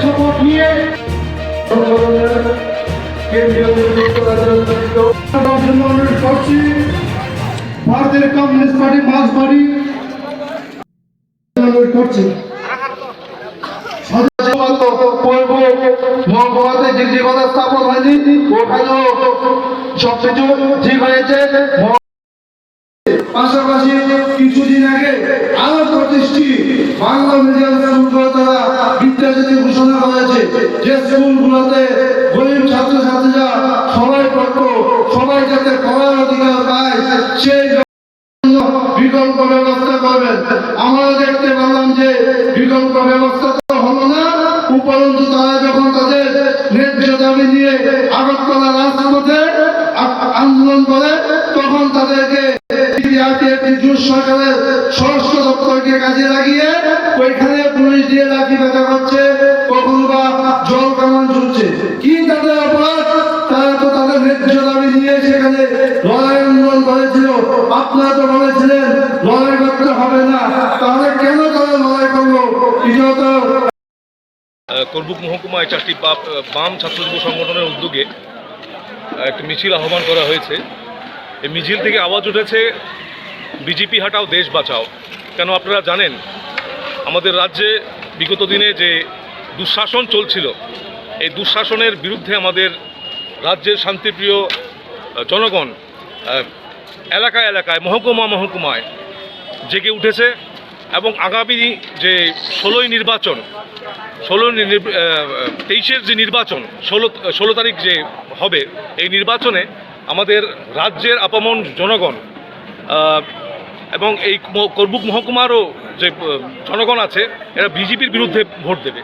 শপথ নিয়ে ভারতের কমিউনিস্ট পার্টি মার্ক্সবাদী করছে মহকুমাতে যে কথা স্থাপন হয়নি ওখানেও সবকিছু ঠিক হয়েছে। পাশাপাশি কিছুদিন আগে আরো 25টি বাংলা মিডিয়াম স্কুল তারা বিদ্যাজ্যোতি ঘোষণা করেছে, যে স্কুলগুলোতে গরিব ছাত্রছাত্রীরা সবাই পড়তো, সবাই যাতে পড়ার অধিকার পায় সেই বিকল্প ব্যবস্থা করবেন। আমরা দেখতে পেলাম যে বিকল্প ব্যবস্থা তো হলো না, উপরন্তু তারা যখন তাদের ন্যায্য দাবি নিয়ে আগরতলা রাজপথে আন্দোলন করে তখন তাদেরকে সরকারের স্বরাষ্ট্র দপ্তরকে কাজে লাগিয়ে ওইখানে পুলিশ দিয়ে লাঠি ব্যথা করছে, কখনো বা জল কামান ঝুলছে। কি তাদের অপরাধ? তারা তো তাদের ন্যায্য দাবি নিয়ে সেখানে লড়াই আন্দোলন করেছিল। আপনারা তো বলেছিলেন লড়াই করতে হবে না, তাহলে কেন তারা লড়াই করলো? করবুক মহকুমায় 4টি বাম ছাত্র যুব সংগঠনের উদ্যোগে একটি মিছিল আহ্বান করা হয়েছে। এই মিছিল থেকে আওয়াজ উঠেছে বিজেপি হাটাও দেশ বাঁচাও। কেন আপনারা জানেন আমাদের রাজ্যে বিগত দিনে যে দুঃশাসন চলছিল, এই দুঃশাসনের বিরুদ্ধে আমাদের রাজ্যের শান্তিপ্রিয় জনগণ এলাকায় এলাকায় মহকুমায় জেগে উঠেছে এবং আগামী যে 23-এর যে নির্বাচন 16 তারিখ যে হবে, এই নির্বাচনে আমাদের রাজ্যের আপামর জনগণ এবং এই করবুক মহকুমারও যে জনগণ আছে এরা বিজেপির বিরুদ্ধে ভোট দেবে।